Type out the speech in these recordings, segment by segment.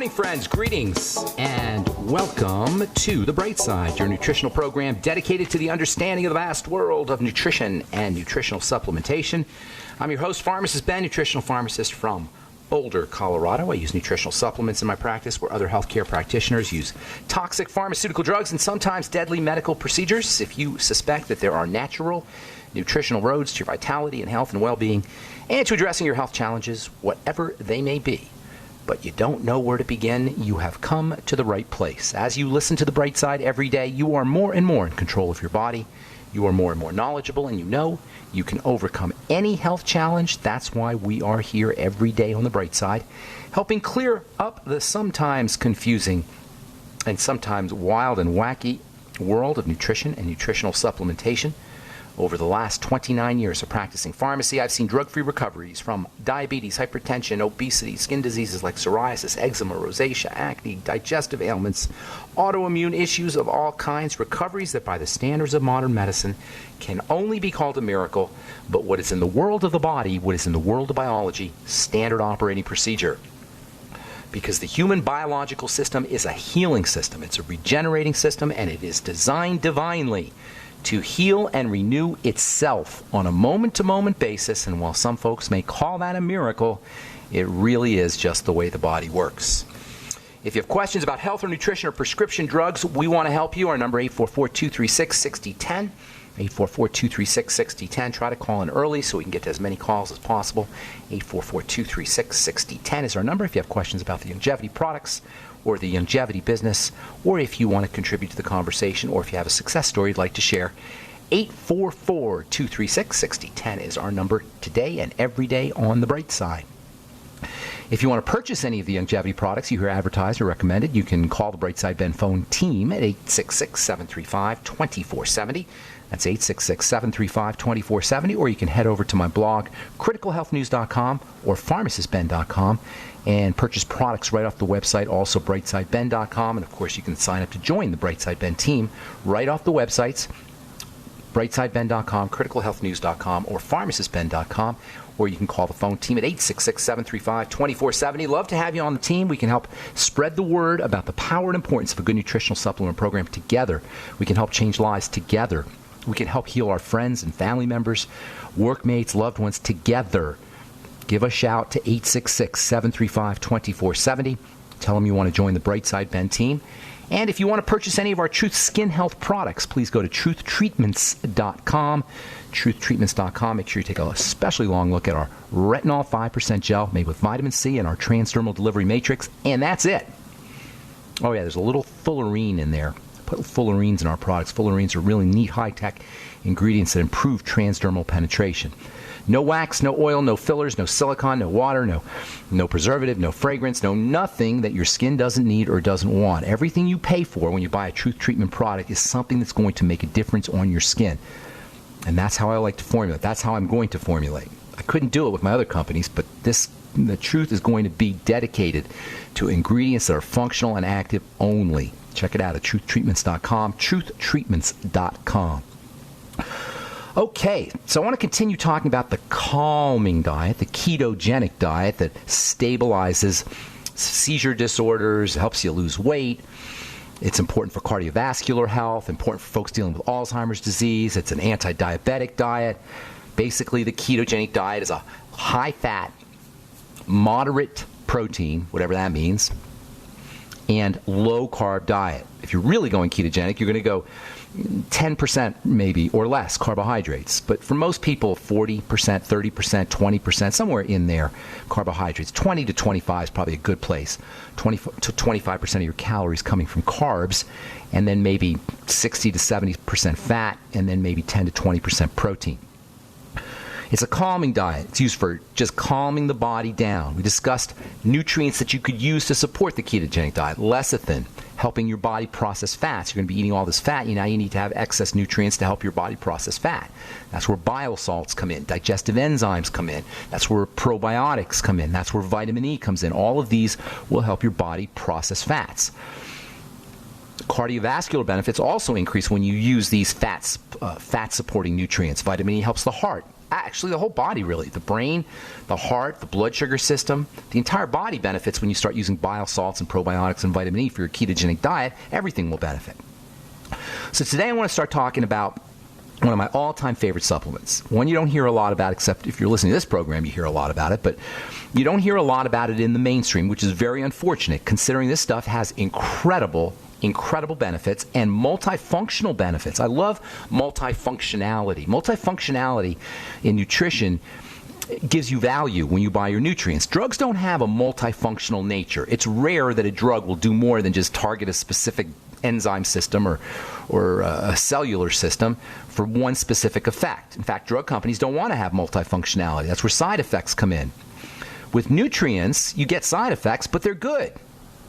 morning, friends. Greetings and welcome to The Bright Side, your nutritional program dedicated to the understanding of the vast world of nutrition and nutritional supplementation. I'm your host, Pharmacist Ben, nutritional pharmacist from Boulder, Colorado. I use nutritional supplements in my practice where other healthcare practitioners use toxic pharmaceutical drugs and sometimes deadly medical procedures. If you suspect that there are natural nutritional roads to your vitality and health and well-being and to addressing your health challenges, whatever they may be, but you don't know where to begin, you have come to the right place. As you listen to The Bright Side every day, you are more and more in control of your body. You are more and more knowledgeable, and you know you can overcome any health challenge. That's why we are here every day on The Bright Side, helping clear up the sometimes confusing and sometimes wild and wacky world of nutrition and nutritional supplementation. Over the last 29 years of practicing pharmacy, I've seen drug-free recoveries from diabetes, hypertension, obesity, skin diseases like psoriasis, eczema, rosacea, acne, digestive ailments, autoimmune issues of all kinds, recoveries that by the standards of modern medicine can only be called a miracle, but what is in the world of the body, what is in the world of biology, standard operating procedure. Because the human biological system is a healing system, it's a regenerating system, and it is designed divinely to heal and renew itself on a moment-to-moment basis. And while some folks may call that a miracle, it really is just the way the body works. If you have questions about health or nutrition or prescription drugs, we want to help you. Our number 844-236-6010. 844-236-6010. Try to call in early so we can get to as many calls as possible. 844-236-6010 is our number if you have questions about the longevity products or the longevity business, or if you want to contribute to the conversation, or if you have a success story you'd like to share. 844-236-6010 is our number today and every day on The Bright Side. If you want to purchase any of the longevity products you hear advertised or recommended, you can call the Bright Side Ben phone team at 866-735-2470. That's 866-735-2470. Or you can head over to my blog, criticalhealthnews.com or pharmacistben.com, and purchase products right off the website, also brightsideben.com. And, of course, you can sign up to join the Bright Side Ben team right off the websites, brightsideben.com, criticalhealthnews.com, or pharmacistben.com. Or you can call the phone team at 866-735-2470. Love to have you on the team. We can help spread the word about the power and importance of a good nutritional supplement program together. We can help change lives together. We can help heal our friends and family members, workmates, loved ones together. Give a shout to 866-735-2470. Tell them you want to join the Bright Side Ben team. And if you want to purchase any of our Truth Skin Health products, please go to truthtreatments.com. Truthtreatments.com. Make sure you take a especially long look at our retinol 5% gel made with vitamin C and our transdermal delivery matrix. And that's it. Oh, yeah, there's a little fullerene in there. Put fullerenes in our products. Fullerenes are really neat, high-tech ingredients that improve transdermal penetration. No wax, no oil, no fillers, no silicone, no water, no preservative, no fragrance, no nothing that your skin doesn't need or doesn't want. Everything you pay for when you buy a Truth Treatment product is something that's going to make a difference on your skin. And that's how I like to formulate. That's how I'm going to formulate. I couldn't do it with my other companies, but the Truth is going to be dedicated to ingredients that are functional and active only. Check it out at truthtreatments.com, truthtreatments.com. Okay, so I want to continue talking about the calming diet, the ketogenic diet that stabilizes seizure disorders, helps you lose weight. It's important for cardiovascular health, important for folks dealing with Alzheimer's disease. It's an anti-diabetic diet. Basically, the ketogenic diet is a high-fat, moderate protein, whatever that means, and low-carb diet. If you're really going ketogenic, you're going to go 10% maybe or less carbohydrates. But for most people, 40%, 30%, 20%, somewhere in there, carbohydrates. 20 to 25 is probably a good place. 20 to 25% of your calories coming from carbs, and then maybe 60 to 70% fat, and then maybe 10 to 20% protein. It's a calming diet. It's used for just calming the body down. We discussed nutrients that you could use to support the ketogenic diet. Lecithin, helping your body process fats. You're going to be eating all this fat. Now you need to have excess nutrients to help your body process fat. That's where bile salts come in. Digestive enzymes come in. That's where probiotics come in. That's where vitamin E comes in. All of these will help your body process fats. Cardiovascular benefits also increase when you use these fat-supporting nutrients. Vitamin E helps the heart. actually the whole body really. The brain, the heart, the blood sugar system, the entire body benefits when you start using bile salts and probiotics and vitamin E for your ketogenic diet. Everything will benefit. So today I want to start talking about one of my all-time favorite supplements. One you don't hear a lot about, except if you're listening to this program, you hear a lot about it, but you don't hear a lot about it in the mainstream, which is very unfortunate, considering this stuff has incredible benefits and multifunctional benefits. I love multifunctionality. Multifunctionality in nutrition gives you value when you buy your nutrients. Drugs don't have a multifunctional nature. It's rare that a drug will do more than just target a specific enzyme system or a cellular system for one specific effect. In fact, drug companies don't want to have multifunctionality. That's where side effects come in. With nutrients, you get side effects, but they're good.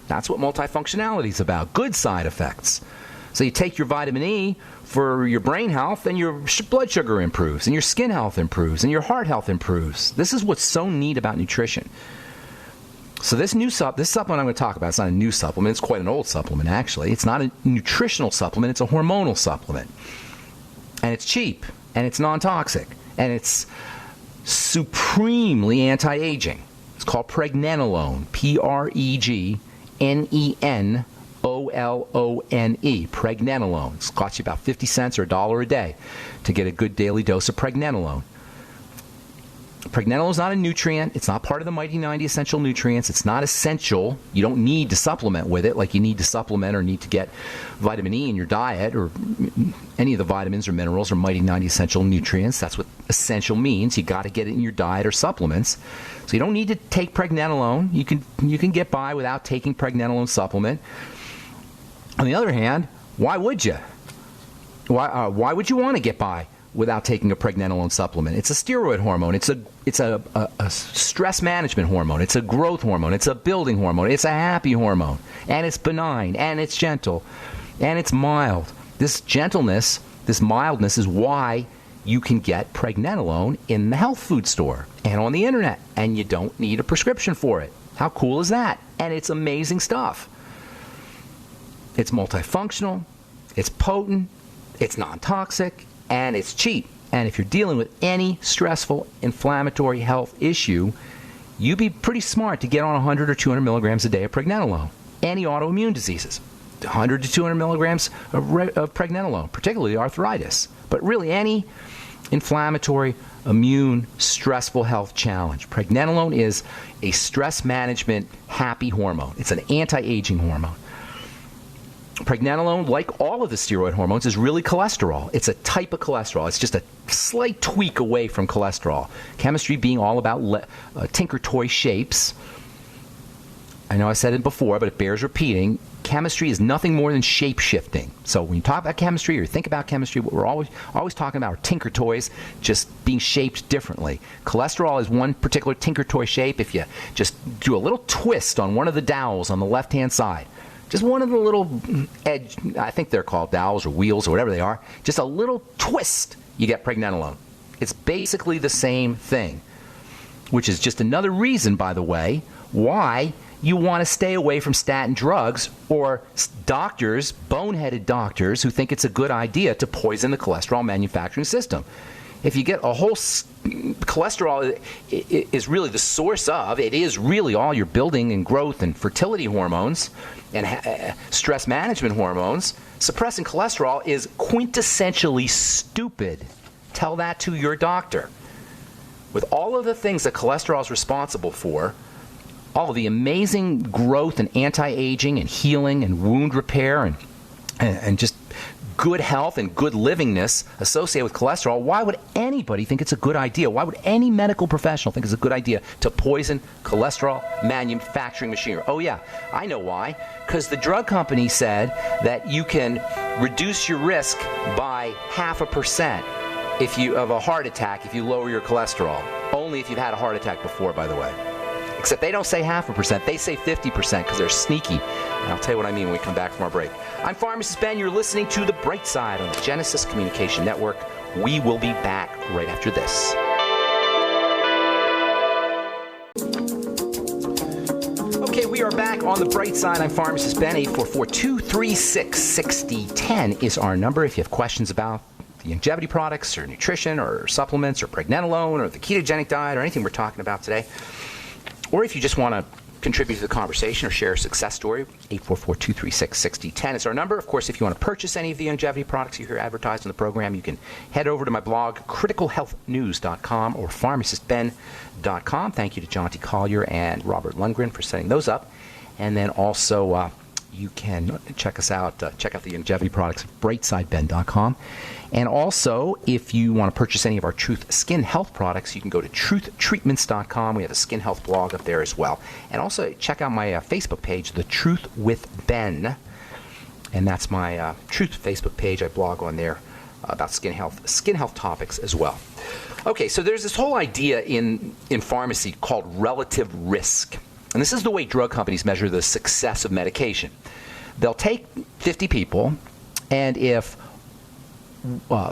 That's what multifunctionality is about, good side effects. So you take your vitamin E for your brain health, and your blood sugar improves, and your skin health improves, and your heart health improves. This is what's so neat about nutrition. So this supplement I'm going to talk about, it's not a new supplement. It's quite an old supplement, actually. It's not a nutritional supplement. It's a hormonal supplement. And it's cheap, and it's non-toxic, and it's supremely anti-aging. It's called pregnenolone, Pregnenolone, pregnenolone. It costs you about 50 cents or $1 a day to get a good daily dose of pregnenolone. Pregnenolone is not a nutrient. It's not part of the Mighty 90 essential nutrients. It's not essential. You don't need to supplement with it like you need to supplement or need to get vitamin E in your diet or any of the vitamins or minerals or Mighty 90 essential nutrients. That's what essential means. You got to get it in your diet or supplements. So you don't need to take pregnenolone. You can get by without taking pregnenolone supplement. On the other hand, why would you? Why would you want to get by without taking a pregnenolone supplement? It's a steroid hormone. It's a stress management hormone. It's a growth hormone. It's a building hormone. It's a happy hormone. And it's benign. And it's gentle. And it's mild. This gentleness, this mildness is why you can get pregnenolone in the health food store and on the internet. And you don't need a prescription for it. How cool is that? And it's amazing stuff. It's multifunctional. It's potent. It's non-toxic. And it's cheap. And if you're dealing with any stressful, inflammatory health issue, you'd be pretty smart to get on 100 or 200 milligrams a day of pregnenolone. Any autoimmune diseases, 100 to 200 milligrams of pregnenolone, particularly arthritis. But really any inflammatory, immune, stressful health challenge. Pregnenolone is a stress management happy hormone. It's an anti-aging hormone. Pregnenolone, like all of the steroid hormones, is really cholesterol. It's a type of cholesterol. It's just a slight tweak away from cholesterol. Chemistry being all about tinker toy shapes. I know I said it before, but it bears repeating. Chemistry is nothing more than shape shifting. So when you talk about chemistry or think about chemistry, what we're always talking about are tinker toys just being shaped differently. Cholesterol is one particular tinker toy shape. If you just do a little twist on one of the dowels on the left-hand side, just one of the little edge, I think they're called dowels or wheels or whatever they are, just a little twist, you get pregnenolone. It's basically the same thing, which is just another reason, by the way, why you want to stay away from statin drugs or doctors, boneheaded doctors, who think it's a good idea to poison the cholesterol manufacturing system. If you get a whole cholesterol is really the source of, it is really all your building and growth and fertility hormones and stress management hormones. Suppressing cholesterol is quintessentially stupid. Tell that to your doctor. With all of the things that cholesterol is responsible for, all of the amazing growth and anti-aging and healing and wound repair and just good health and good livingness associated with cholesterol, why would anybody think it's a good idea? Why would any medical professional think it's a good idea to poison cholesterol manufacturing machinery? Oh yeah, I know why. Because the drug company said that you can reduce your risk by 0.5% of a heart attack if you lower your cholesterol. Only if you've had a heart attack before, by the way. Except they don't say 0.5%, they say 50% because they're sneaky. And I'll tell you what I mean when we come back from our break. I'm Pharmacist Ben. You're listening to The Bright Side on the Genesis Communication Network. We will be back right after this. Okay, we are back on The Bright Side. I'm Pharmacist Ben. 844-236-6010 is our number if you have questions about the longevity products or nutrition or supplements or pregnenolone or the ketogenic diet or anything we're talking about today, or if you just want to contribute to the conversation or share a success story, 844-236-6010 is our number. Of course, if you want to purchase any of the longevity products you hear advertised in the program, you can head over to my blog, criticalhealthnews.com or pharmacistben.com. Thank you to John T. Collier and Robert Lundgren for setting those up. And then also you can check us out, check out the longevity products at brightsideben.com. And also, if you want to purchase any of our Truth Skin Health products, you can go to truthtreatments.com. We have a skin health blog up there as well. And also, check out my Facebook page, The Truth with Ben. And that's my Truth Facebook page. I blog on there about skin health topics as well. Okay, so there's this whole idea in pharmacy called relative risk. And this is the way drug companies measure the success of medication. They'll take 50 people, and if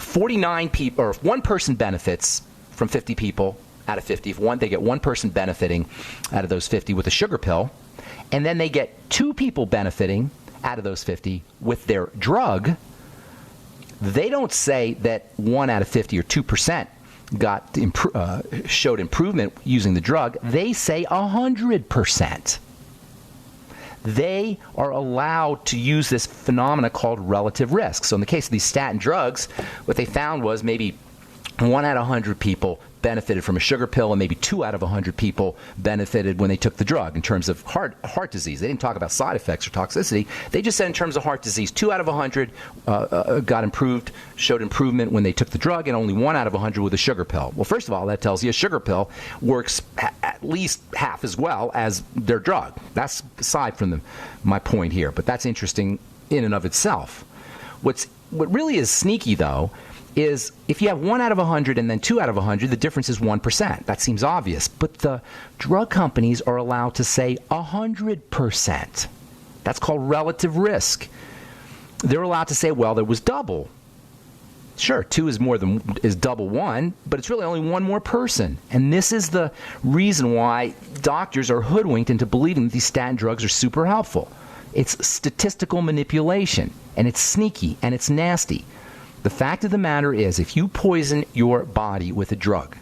49 people, or if one person benefits from 50 people out of 50, they get one person benefiting out of those 50 with a sugar pill, and then they get two people benefiting out of those 50 with their drug, they don't say that 1 out of 50 or 2% showed improvement using the drug. They say 100%. They are allowed to use this phenomena called relative risk. So in the case of these statin drugs, what they found was maybe 1 out of 100 people benefited from a sugar pill, and maybe 2 out of 100 people benefited when they took the drug in terms of heart disease. They didn't talk about side effects or toxicity. They just said in terms of heart disease, 2 out of 100 showed improvement when they took the drug, and only 1 out of 100 with a sugar pill. Well, first of all, that tells you a sugar pill works at least half as well as their drug. That's aside from my point here, but that's interesting in and of itself. What really is sneaky, though, is if you have 1 out of 100 and then 2 out of 100, the difference is 1%. That seems obvious. But the drug companies are allowed to say 100%. That's called relative risk. They're allowed to say, well, there was double. Sure, 2 is double 1, but it's really only one more person. And this is the reason why doctors are hoodwinked into believing that these statin drugs are super helpful. It's statistical manipulation, and it's sneaky, and it's nasty. The fact of the matter is, if you poison your body with a drug,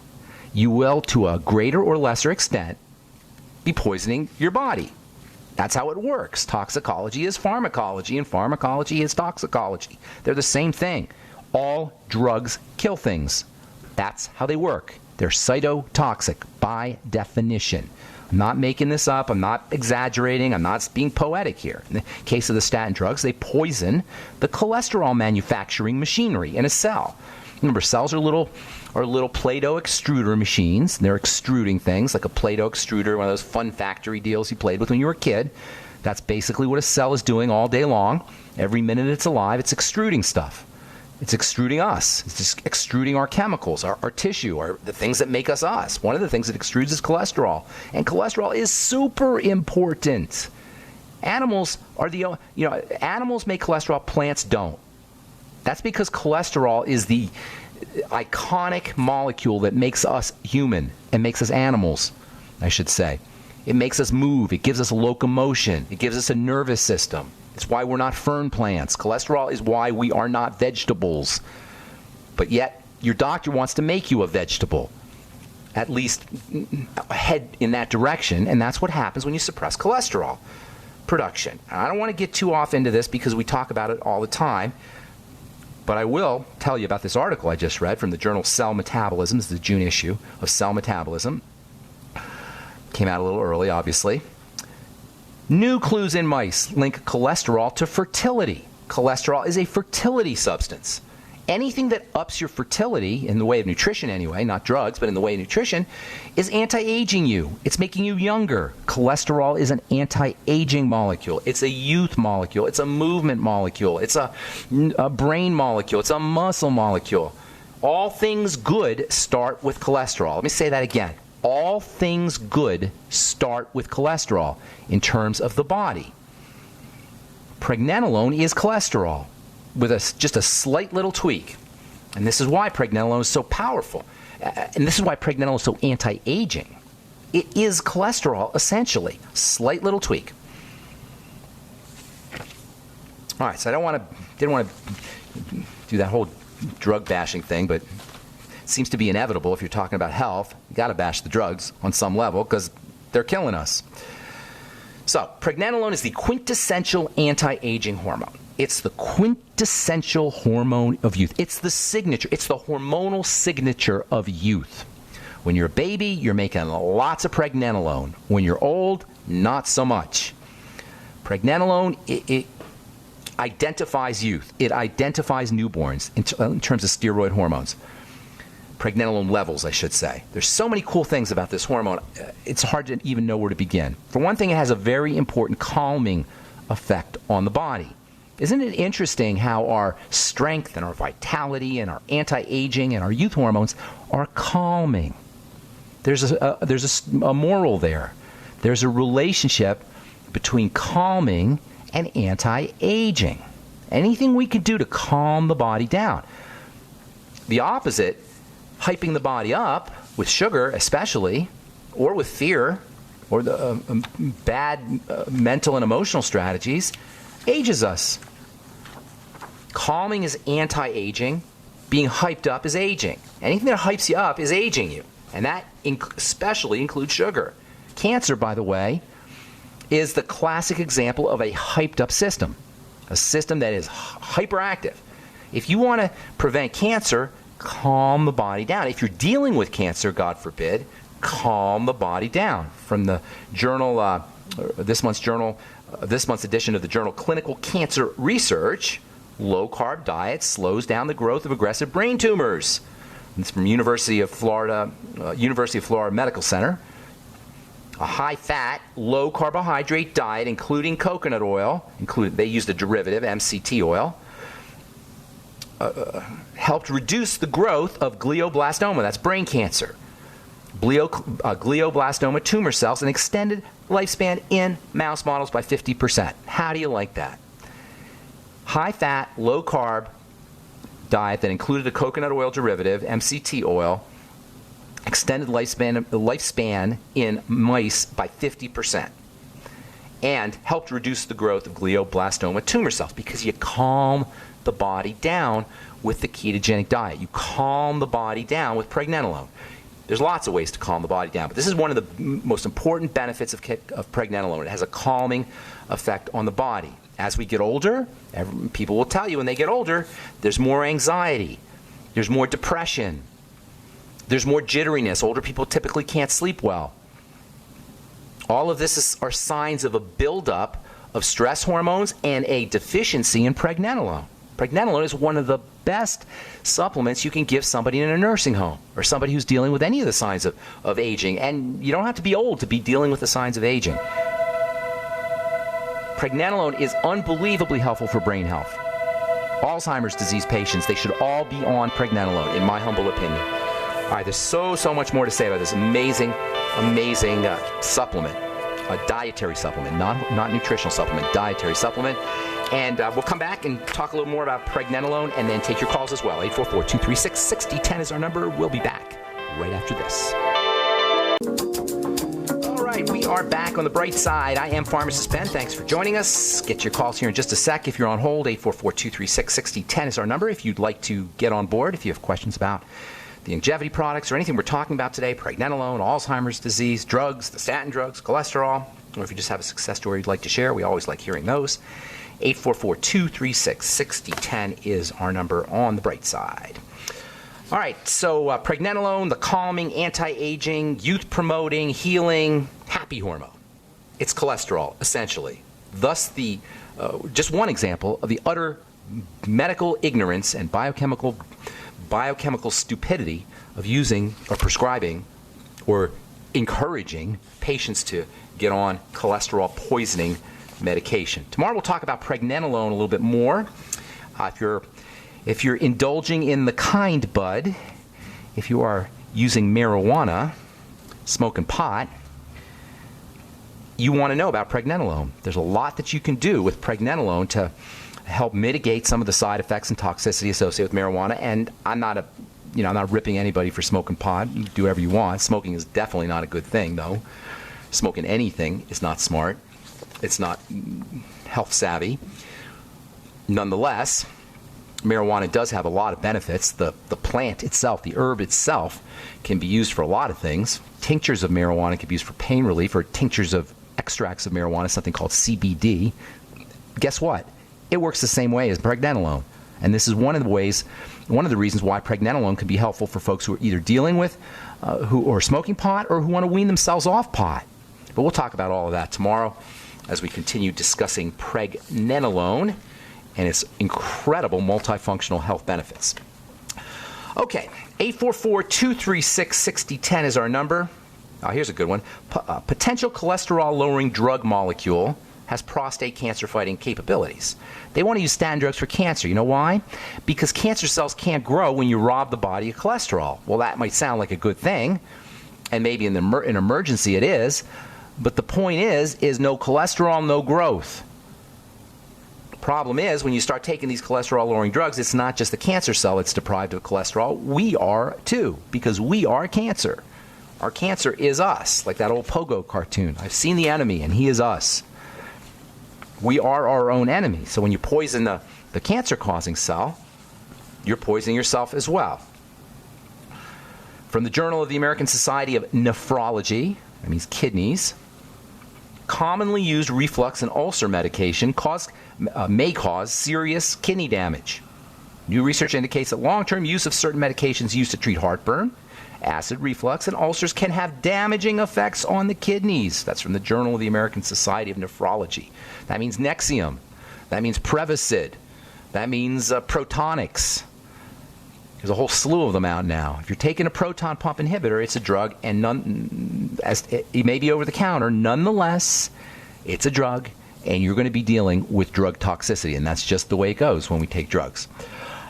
you will, to a greater or lesser extent, be poisoning your body. That's how it works. Toxicology is pharmacology, and pharmacology is toxicology. They're the same thing. All drugs kill things. That's how they work. They're cytotoxic by definition. I'm not making this up. I'm not exaggerating. I'm not being poetic here. In the case of the statin drugs, they poison the cholesterol manufacturing machinery in a cell. Remember, cells are little Play-Doh extruder machines. They're extruding things like a Play-Doh extruder, one of those fun factory deals you played with when you were a kid. That's basically what a cell is doing all day long. Every minute it's alive, it's extruding stuff. It's extruding us. It's just extruding our chemicals, our tissue, the things that make us us. One of the things that extrudes is cholesterol. And cholesterol is super important. Animals animals make cholesterol, plants don't. That's because cholesterol is the iconic molecule that makes us human and makes us animals, I should say. It makes us move. It gives us locomotion. It gives us a nervous system. It's why we're not fern plants. Cholesterol is why we are not vegetables. But yet, your doctor wants to make you a vegetable. At least head in that direction, and that's what happens when you suppress cholesterol production. And I don't want to get too off into this because we talk about it all the time, but I will tell you about this article I just read from the journal Cell Metabolism. This is the June issue of Cell Metabolism. Came out a little early, obviously. New clues in mice link cholesterol to fertility. Cholesterol is a fertility substance. Anything that ups your fertility, in the way of nutrition anyway, not drugs, but in the way of nutrition, is anti-aging you. It's making you younger. Cholesterol is an anti-aging molecule. It's a youth molecule. It's a movement molecule. It's a brain molecule. It's a muscle molecule. All things good start with cholesterol. Let me say that again. All things good start with cholesterol in terms of the body. Pregnenolone is cholesterol with just a slight little tweak. And this is why pregnenolone is so powerful. And this is why pregnenolone is so anti-aging. It is cholesterol, essentially. Slight little tweak. All right, so I didn't want to do that whole drug bashing thing, but it seems to be inevitable if you're talking about health. You got to bash the drugs on some level because they're killing us. So, pregnenolone is the quintessential anti-aging hormone. It's the quintessential hormone of youth. It's the signature. It's the hormonal signature of youth. When you're a baby, you're making lots of pregnenolone. When you're old, not so much. Pregnenolone, it identifies youth. It identifies newborns in terms of steroid hormones. Pregnenolone levels, I should say. There's so many cool things about this hormone, it's hard to even know where to begin. For one thing, it has a very important calming effect on the body. Isn't it interesting how our strength and our vitality and our anti-aging and our youth hormones are calming? There's a moral there. There's a relationship between calming and anti-aging. Anything we can do to calm the body down. The opposite, hyping the body up with sugar especially, or with fear, or the bad mental and emotional strategies, ages us. Calming is anti-aging. Being hyped up is aging. Anything that hypes you up is aging you. And that especially includes sugar. Cancer, by the way, is the classic example of a hyped up system. A system that is hyperactive. If you want to prevent cancer, calm the body down. If you're dealing with cancer, God forbid, calm the body down. From the journal, this month's edition of the journal Clinical Cancer Research, low-carb diet slows down the growth of aggressive brain tumors. It's from University of Florida Medical Center. A high-fat, low-carbohydrate diet, including coconut oil, they used a derivative, MCT oil, helped reduce the growth of glioblastoma, that's brain cancer, glioblastoma tumor cells, and extended lifespan in mouse models by 50%. How do you like that? High-fat, low-carb diet that included a coconut oil derivative, MCT oil, extended lifespan in mice by 50%, and helped reduce the growth of glioblastoma tumor cells because you calm the body down with the ketogenic diet. You calm the body down with pregnenolone. There's lots of ways to calm the body down, but this is one of the most important benefits of pregnenolone. It has a calming effect on the body. As we get older, people will tell you when they get older, there's more anxiety, there's more depression, there's more jitteriness. Older people typically can't sleep well. All of this are signs of a buildup of stress hormones and a deficiency in pregnenolone. Pregnenolone is one of the best supplements you can give somebody in a nursing home or somebody who's dealing with any of the signs of aging. And you don't have to be old to be dealing with the signs of aging. Pregnenolone is unbelievably helpful for brain health. Alzheimer's disease patients, they should all be on pregnenolone, in my humble opinion. All right, there's so much more to say about this amazing supplement, a dietary supplement, not nutritional supplement, dietary supplement. And we'll come back and talk a little more about pregnenolone and then take your calls as well. 844-236-6010 is our number. We'll be back right after this. All right, we are back on the bright side. I am Pharmacist Ben. Thanks for joining us. Get your calls here in just a sec. If you're on hold, 844-236-6010 is our number. If you'd like to get on board, if you have questions about the longevity products or anything we're talking about today, pregnenolone, Alzheimer's disease, drugs, the statin drugs, cholesterol, or if you just have a success story you'd like to share, we always like hearing those. 844-236-6010 is our number on the bright side. All right, so pregnenolone, the calming, anti-aging, youth-promoting, healing, happy hormone. It's cholesterol, essentially. Thus, just one example of the utter medical ignorance and biochemical stupidity of using or prescribing or encouraging patients to get on cholesterol poisoning medication. Tomorrow we'll talk about pregnenolone a little bit more. If you're indulging in the kind bud, if you are using marijuana, smoking pot, you want to know about pregnenolone. There's a lot that you can do with pregnenolone to help mitigate some of the side effects and toxicity associated with marijuana. And I'm not ripping anybody for smoking pot. You do whatever you want. Smoking is definitely not a good thing, though. Smoking anything is not smart. It's not health savvy. Nonetheless, marijuana does have a lot of benefits. The plant itself, the herb itself, can be used for a lot of things. Tinctures of marijuana can be used for pain relief, or tinctures of extracts of marijuana, something called CBD. Guess what? It works the same way as pregnenolone. And this is one of the reasons why pregnenolone can be helpful for folks who are either dealing with, who are smoking pot, or who want to wean themselves off pot. But we'll talk about all of that tomorrow as we continue discussing pregnenolone and its incredible multifunctional health benefits. Okay, 844-236-6010 is our number. Here's a good one. Potential cholesterol-lowering drug molecule has prostate cancer-fighting capabilities. They want to use statin drugs for cancer. You know why? Because cancer cells can't grow when you rob the body of cholesterol. Well, that might sound like a good thing, and maybe in an emergency it is, but the point is no cholesterol, no growth. Problem is, when you start taking these cholesterol-lowering drugs, it's not just the cancer cell that's deprived of cholesterol. We are, too, because we are cancer. Our cancer is us, like that old Pogo cartoon. I've seen the enemy, and he is us. We are our own enemy. So when you poison the cancer-causing cell, you're poisoning yourself as well. From the Journal of the American Society of Nephrology, that means kidneys, commonly used reflux and ulcer medication may cause serious kidney damage. New research indicates that long-term use of certain medications used to treat heartburn, acid reflux, and ulcers can have damaging effects on the kidneys. That's from the Journal of the American Society of Nephrology. That means Nexium. That means Prevacid. That means Protonix. There's a whole slew of them out now. If you're taking a proton pump inhibitor, it's a drug, and it may be over the counter. Nonetheless, it's a drug, and you're going to be dealing with drug toxicity, and that's just the way it goes when we take drugs.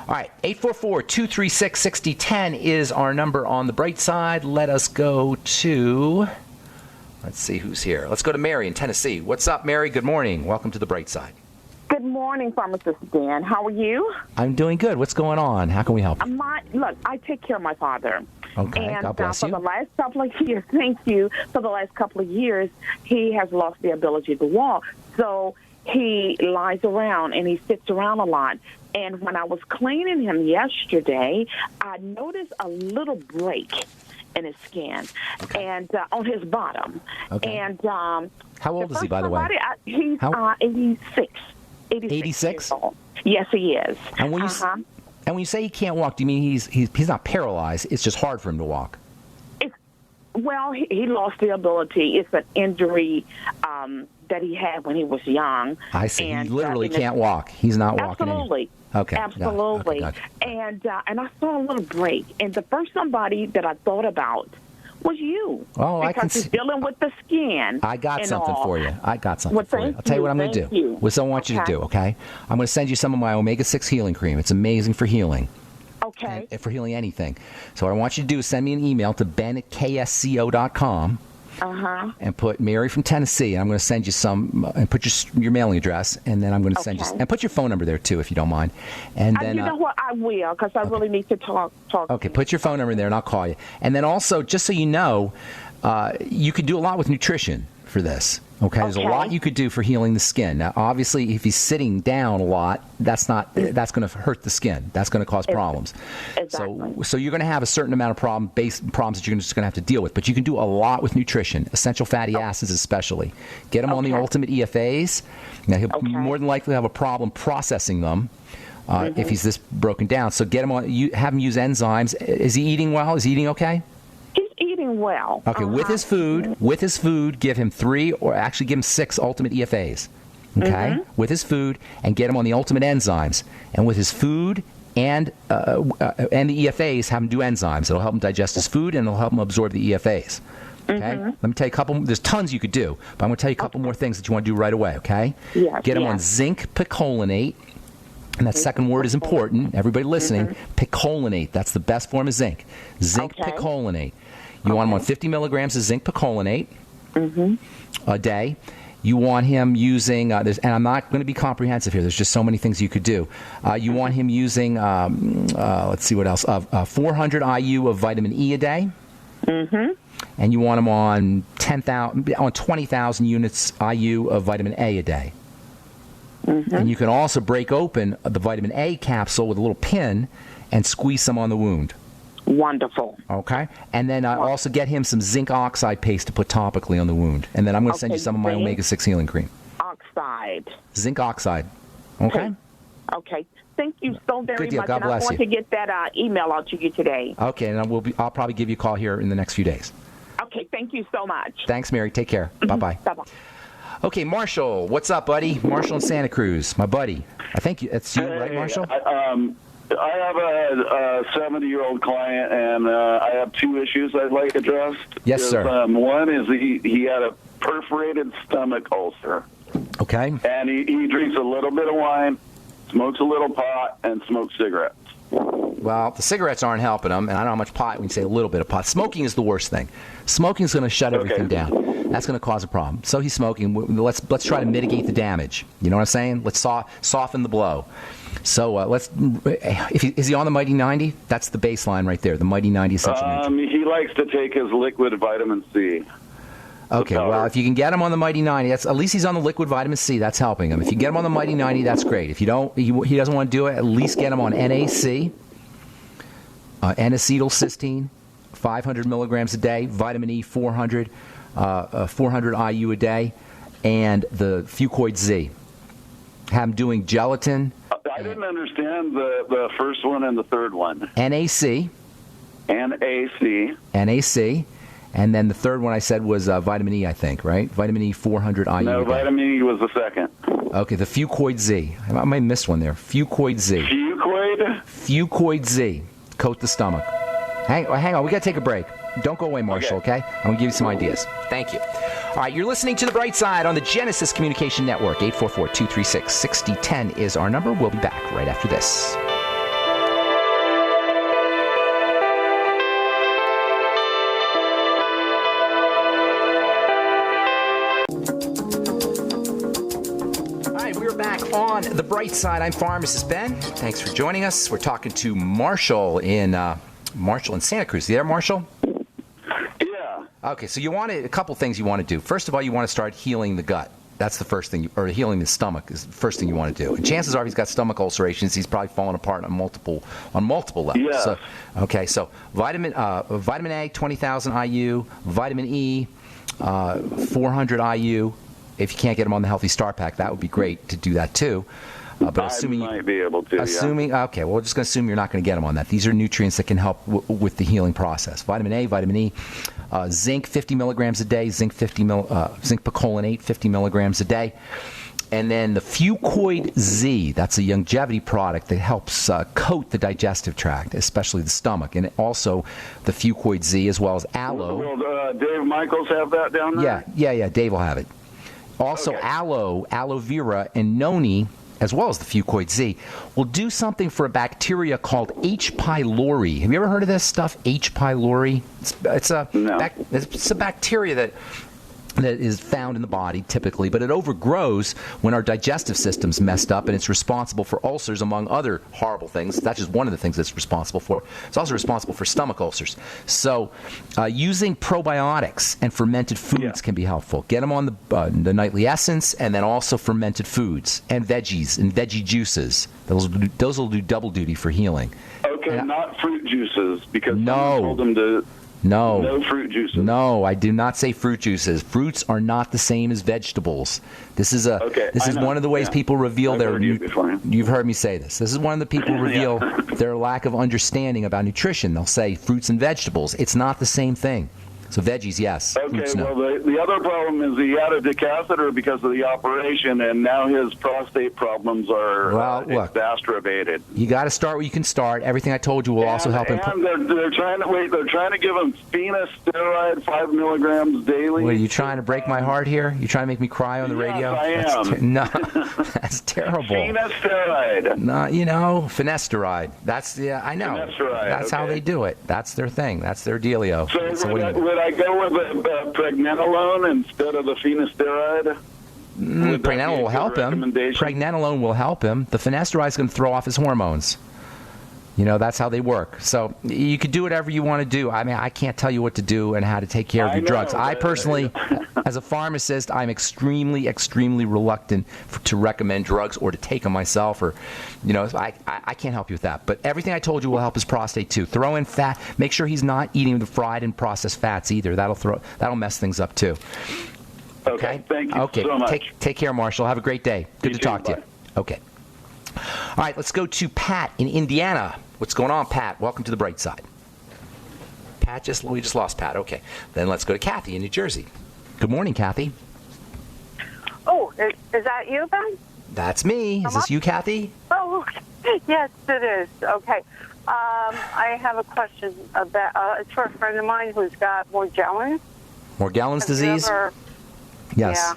All right, 844-236-6010 is our number on the bright side. Let us go to, let's see who's here. Let's go to Mary in Tennessee. What's up, Mary? Good morning. Welcome to the bright side. Good morning, Pharmacist Dan. How are you? I'm doing good. What's going on? How can we help? Look, I take care of my father. Okay, and, God bless you. For the last couple of years, thank you. For the last couple of years, he has lost the ability to walk. So he lies around and he sits around a lot. And when I was cleaning him yesterday, I noticed a little break in his skin and on his bottom. Okay. And how old is he, by the way? He's 86. 86? Yes, he is. And when you say he can't walk, do you mean he's not paralyzed? It's just hard for him to walk. Well, he lost the ability. It's an injury that he had when he was young. I see. He literally can't walk. He's not walking. Absolutely. Okay. Absolutely. Gotcha. And I saw a little break. And the first somebody that I thought about was you. Oh, because I can see. He's dealing with the skin. I got something for you. I'll tell you what I'm going to do. What I want you to do, okay? I'm going to send you some of my omega-6 healing cream. It's amazing for healing. Okay. And for healing anything. So what I want you to do is send me an email to ben@ksco.com. And put Mary from Tennessee. I'm going to send you some, and put your mailing address, and then I'm going to send you, and put your phone number there too, if you don't mind. And then you know what, I will, because I really need to talk. Okay, put your phone number in there, and I'll call you. And then also, just so you know, you can do a lot with nutrition for this. Okay, there's a lot you could do for healing the skin. Now, obviously, if he's sitting down a lot, that's going to hurt the skin. That's going to cause problems. Exactly. So you're going to have a certain amount of problems that you're just going to have to deal with. But you can do a lot with nutrition, essential fatty acids especially. Get him on the ultimate EFAs. Now, he'll more than likely have a problem processing them if he's this broken down. So get him on. Have him use enzymes. Is he eating well? Is he eating okay? Eating well. Okay, with his food, give him 3 or actually give him 6 ultimate EFAs. Okay, with his food, and get him on the ultimate enzymes. And with his food and the EFAs, have him do enzymes. It'll help him digest his food, and it'll help him absorb the EFAs. Okay, let me tell you a couple. There's tons you could do, but I'm going to tell you a couple more things that you want to do right away. Okay, get him on zinc picolinate. And that second word is important. Everybody listening, picolinate. That's the best form of zinc. Zinc picolinate. You want him on 50 milligrams of zinc picolinate a day. You want him using, and I'm not going to be comprehensive here. There's just so many things you could do. You want him using, let's see what else, 400 IU of vitamin E a day. And you want him on 20,000 units IU of vitamin A a day. And you can also break open the vitamin A capsule with a little pin and squeeze some on the wound. Wonderful. Okay? And then also get him some zinc oxide paste to put topically on the wound. And then I'm going to send you some of my omega-6 healing cream. Oxide. Zinc oxide. Okay? Okay. Thank you so very Good deal. much. God bless I'm going to get that email out to you today. Okay, and I'll probably give you a call here in the next few days. Okay, thank you so much. Thanks, Mary. Take care. Bye-bye. Bye-bye. Okay, Marshall. What's up, buddy? Marshall in Santa Cruz. My buddy. I think it's you, right, Marshall? I have a 70-year-old client, and I have two issues I'd like addressed. Yes, sir. One is he had a perforated stomach ulcer. Okay. And he drinks a little bit of wine, smokes a little pot, and smokes cigarettes. Well, the cigarettes aren't helping him, and I don't know how much pot. We can say a little bit of pot. Smoking is the worst thing. Smoking is going to shut everything down. That's going to cause a problem. So he's smoking. Let's try to mitigate the damage. You know what I'm saying? Let's soften the blow. So is he on the Mighty 90? That's the baseline right there. The Mighty 90 essential nutrient. He likes to take his liquid vitamin C. Okay, well, if you can get him on the Mighty 90, at least he's on the liquid vitamin C. That's helping him. If you get him on the Mighty 90, that's great. If you don't, he doesn't want to do it, at least get him on NAC, N-acetylcysteine, 500 milligrams a day, vitamin E 400 IU a day, and the Fucoid Z. Have him doing gelatin. I didn't understand the first one and the third one. NAC. NAC. And then the third one I said was vitamin E, I think, right? Vitamin E 400 IU. No, vitamin E was the second. Okay, the Fucoid Z. I might have missed one there. Fucoid Z. Fucoid Z. Coat the stomach. Hang on. We got to take a break. Don't go away, Marshall, okay? I'm going to give you some ideas. Thank you. All right, you're listening to The Bright Side on the Genesis Communication Network. 844-236-6010 is our number. We'll be back right after this. On The Bright Side, I'm Pharmacist Ben. Thanks for joining us. We're talking to Marshall in Santa Cruz. You there, Marshall? Yeah. Okay, so you want a couple things you want to do. First of all, you want to start healing the gut. That's the first thing, or healing the stomach is the first thing you want to do. And chances are, if he's got stomach ulcerations, he's probably falling apart on multiple levels. Yeah. So vitamin A, 20,000 IU, vitamin E, 400 IU. If you can't get them on the Healthy Star Pack, that would be great to do that too. But assuming I might be able to. Okay, well, we're just going to assume you're not going to get them on that. These are nutrients that can help with the healing process. Vitamin A, vitamin E, zinc 50 milligrams a day, zinc picolinate 50 milligrams a day, and then the Fucoid Z. That's a longevity product that helps coat the digestive tract, especially the stomach, and also the Fucoid Z as well as aloe. Will Dave Michaels have that down there? Yeah. Dave will have it. Also, aloe vera, and noni, as well as the Fucoid Z, will do something for a bacteria called H. pylori. Have you ever heard of this stuff, H. pylori? It's a bacteria that is found in the body typically, but it overgrows when our digestive system's messed up, and it's responsible for ulcers, among other horrible things. That's just one of the things it's responsible for. It's also responsible for stomach ulcers. So using probiotics and fermented foods can be helpful. Get them on the nightly essence, and then also fermented foods and veggies and veggie juices. Those will do double duty for healing. Okay, not fruit juices, because no. someone told them to... No fruit juices. No, I do not say fruit juices. Fruits are not the same as vegetables. This is one of the ways people reveal You've heard me say this. This is one of the people reveal their lack of understanding about nutrition. They'll say fruits and vegetables. It's not the same thing. So veggies, yes. Okay, fruits, no. Well, the other problem is he had a decatheter because of the operation, and now his prostate problems are exacerbated. You got to start where you can start. Everything I told you will also help him. And they're trying to give him finasteride 5 milligrams daily. What, are you trying to break my heart here? You trying to make me cry on the radio? I am. No, that's terrible. Finasteride. No, finasteride. I know. Finasteride. That's how they do it. That's their thing. That's their dealio. So would I go with pregnenolone instead of the finasteride? Pregnenolone will help him. Pregnenolone will help him. The finasteride is going to throw off his hormones. That's how they work. So you could do whatever you want to do. I mean, I can't tell you what to do and how to take care of your drugs. I personally As a pharmacist, I'm extremely, extremely reluctant to recommend drugs or to take them myself. Or, I can't help you with that. But everything I told you will help his prostate too. Throw in fat. Make sure he's not eating the fried and processed fats either. That'll mess things up too. Okay. Thank you so much. Take care, Marshall. Have a great day. Good to talk to you. Okay. All right, let's go to Pat in Indiana. What's going on, Pat? Welcome to the bright side. We just lost Pat. Okay. Then let's go to Kathy in New Jersey. Good morning, Kathy. Oh, is that you, Ben? That's me. Is this you, Kathy? Oh, yes, it is. Okay. I have a question about, it's for a friend of mine who's got Morgellons disease? Yes. Yeah.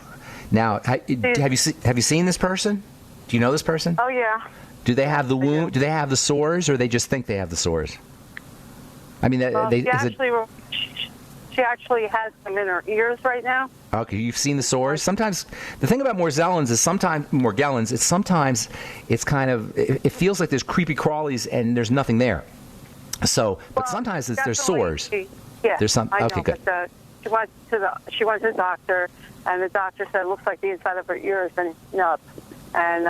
Now, have you seen this person? Do you know this person? Oh, yeah. Do they have the wound? Do they have the sores, or they just think they have the sores? I mean, she actually has them in her ears right now. Okay, you've seen the sores. Sometimes the thing about Morgellons is sometimes it's kind of it feels like there's creepy crawlies and there's nothing there. So, but sometimes there's sores. There's some. I know, okay, good. But, she went to the doctor, and the doctor said it looks like the inside of her ears and up, and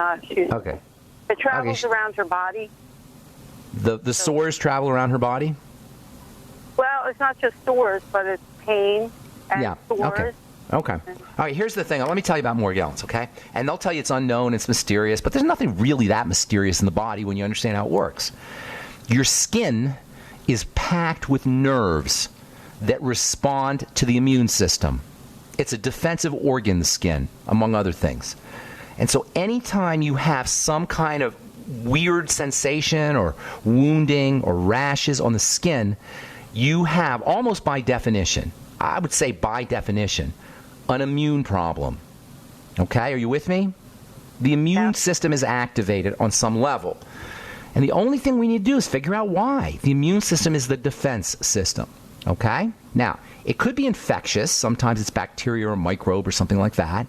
okay. It travels around her body. The sores travel around her body? Well, it's not just sores, but it's pain and sores. Okay. All right, here's the thing. Let me tell you about Morgellons, okay? And they'll tell you it's unknown, it's mysterious, but there's nothing really that mysterious in the body when you understand how it works. Your skin is packed with nerves that respond to the immune system. It's a defensive organ, the skin, among other things. And so anytime you have some kind of weird sensation or wounding or rashes on the skin, you have, almost by definition, I would say by definition, an immune problem. Okay, are you with me? The immune system is activated on some level. And the only thing we need to do is figure out why. The immune system is the defense system. Okay? Now, it could be infectious. Sometimes it's bacteria or a microbe or something like that.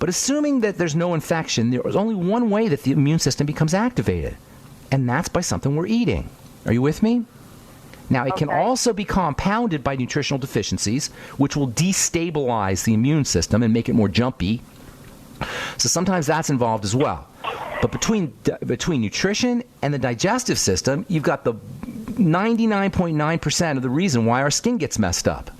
But assuming that there's no infection, there is only one way that the immune system becomes activated. And that's by something we're eating. Are you with me? Now, it can also be compounded by nutritional deficiencies, which will destabilize the immune system and make it more jumpy. So sometimes that's involved as well. But between nutrition and the digestive system, you've got the 99.9% of the reason why our skin gets messed up.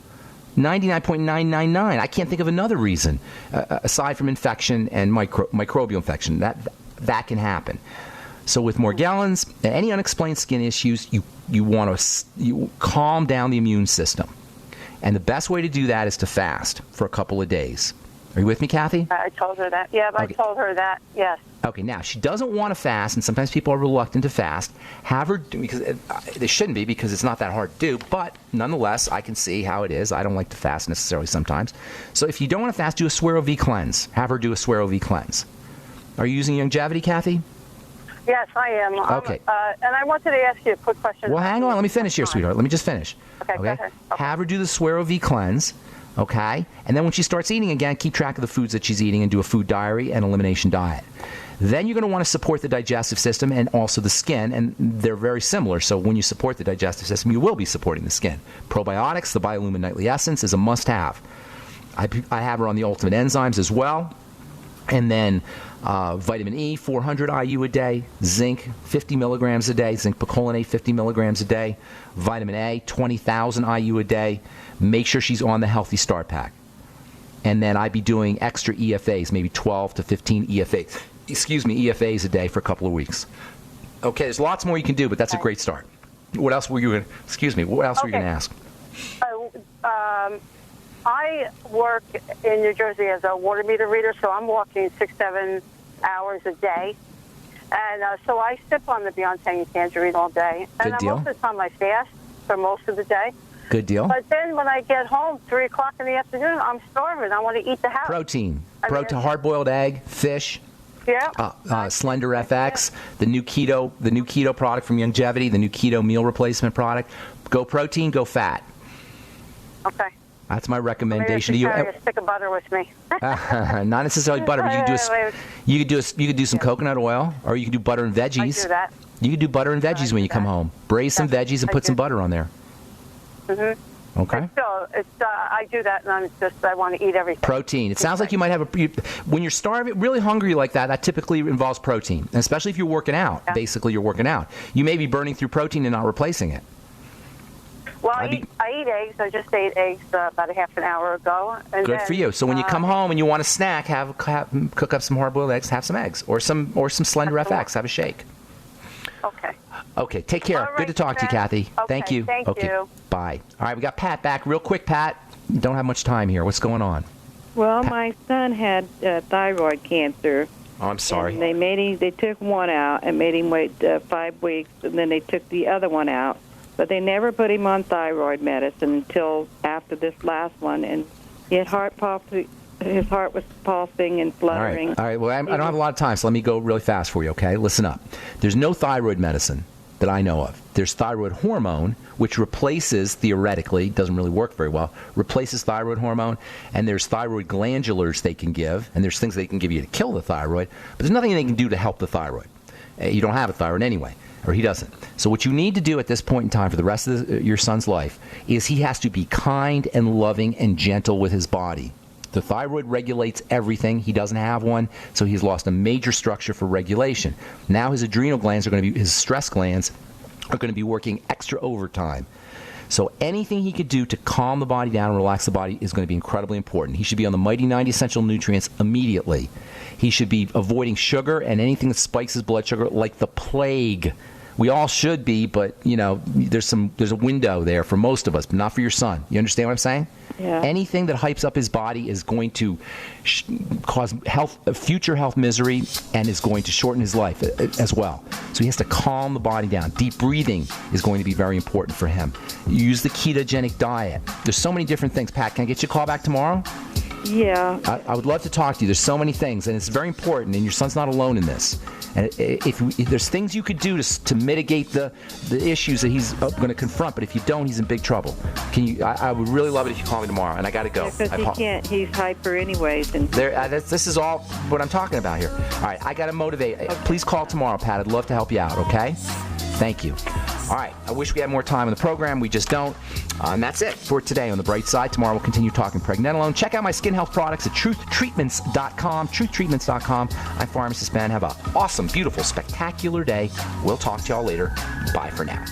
99.999. I can't think of another reason aside from infection and microbial infection. That can happen. So with Morgellons and any unexplained skin issues, you want to calm down the immune system. And the best way to do that is to fast for a couple of days. Are you with me, Kathy? I told her that. Yeah, okay. I told her that, yes. Okay, now, she doesn't want to fast, and sometimes people are reluctant to fast. Have her do, because they shouldn't be, because it's not that hard to do, but nonetheless, I can see how it is. I don't like to fast necessarily sometimes. So if you don't want to fast, do a Suero V cleanse. Have her do a Suero V cleanse. Are you using Longevity, Kathy? Yes, I am. Okay. And I wanted to ask you a quick question. Well, hang on. Let me finish here, sweetheart. Let me just finish. Okay, go ahead. Okay. Have her do the Suero V cleanse, okay? And then when she starts eating again, keep track of the foods that she's eating and do a food diary and elimination diet. Then you're going to want to support the digestive system and also the skin, and they're very similar. So when you support the digestive system, you will be supporting the skin. Probiotics, the Biolumin Nightly Essence, is a must-have. I have her on the Ultimate Enzymes as well. And then vitamin E, 400 IU a day. Zinc, 50 milligrams a day. Zinc picolinate, 50 milligrams a day. Vitamin A, 20,000 IU a day. Make sure she's on the Healthy Start Pack. And then I'd be doing extra EFAs, maybe 12 to 15 EFAs a day for a couple of weeks. Okay, there's lots more you can do, but that's a great start. What else were you going to, were you going to ask? I work in New Jersey as a water meter reader, so I'm walking 6-7 hours a day. And so I sip on the Beyond Tangerine all day. And Good deal. Most of the time I fast for most of the day. Good deal. But then when I get home, 3 o'clock in the afternoon, I'm starving. I want to eat the house. Protein. Hard-boiled egg, fish. Yeah. Slender FX, the new keto product from Longevity, the new keto meal replacement product. Go protein, go fat. Okay. That's my recommendation to you. Carry a stick of butter with me. Not necessarily butter, but you could do some coconut oil, or you can do butter and veggies. I do that. You can do butter and veggies when you come home. Braise some veggies and put some butter on there. Mhm. Okay. So I do that, and I want to eat everything. Protein. It sounds like you might have when you're starving, really hungry like that. That typically involves protein, and especially if you're working out. Yeah. Basically, you're working out. You may be burning through protein and not replacing it. Well, I eat eggs. I just ate eggs about a half an hour ago. And good for you. So when you come home and you want a snack, cook up some hard-boiled eggs, have some eggs, or some Slender FX, have a shake. Okay. Okay, take care. Right, good to talk to you, Kathy. Okay, thank you. Thank you. Bye. All right, we got Pat back. Real quick, Pat. Don't have much time here. What's going on? Well, my son had thyroid cancer. Oh, I'm sorry. And they took one out and made him wait 5 weeks, and then they took the other one out. But they never put him on thyroid medicine until after this last one, and he had his heart was pulsing and fluttering. All right. Well, I don't have a lot of time, so let me go really fast for you, okay? Listen up. There's no thyroid medicine that I know of. There's thyroid hormone, which replaces, theoretically, doesn't really work very well, replaces thyroid hormone, and there's thyroid glandulars they can give, and there's things they can give you to kill the thyroid, but there's nothing they can do to help the thyroid. You don't have a thyroid anyway, or he doesn't. So what you need to do at this point in time for the rest of your son's life is he has to be kind and loving and gentle with his body. The thyroid regulates everything. He doesn't have one, so he's lost a major structure for regulation. Now his adrenal glands his stress glands are going to be working extra overtime. So anything he could do to calm the body down and relax the body is going to be incredibly important. He should be on the Mighty 90 Essential Nutrients immediately. He should be avoiding sugar and anything that spikes his blood sugar like the plague. We all should be, but, there's a window there for most of us, but not for your son. You understand what I'm saying? Yeah. Anything that hypes up his body is going to cause future health misery and is going to shorten his life as well. So he has to calm the body down. Deep breathing is going to be very important for him. Use the ketogenic diet. There's so many different things. Pat, can I get you a call back tomorrow? Yeah. I would love to talk to you. There's so many things, and it's very important, and your son's not alone in this. And if there's things you could do to mitigate the issues that he's going to confront, but if you don't, he's in big trouble. I would really love it if you call me tomorrow, and I got to go. Because he can't. He's hyper anyways. And this is all what I'm talking about here. All right, I got to motivate. Okay. Please call tomorrow, Pat. I'd love to help you out, okay? Thank you. All right, I wish we had more time in the program. We just don't. And that's it for today on The Bright Side. Tomorrow we'll continue talking pregnenolone. Check out my skin health products at truthtreatments.com, truthtreatments.com. I'm Pharmacist Ben. Have an awesome, beautiful, spectacular day. We'll talk to y'all later. Bye for now.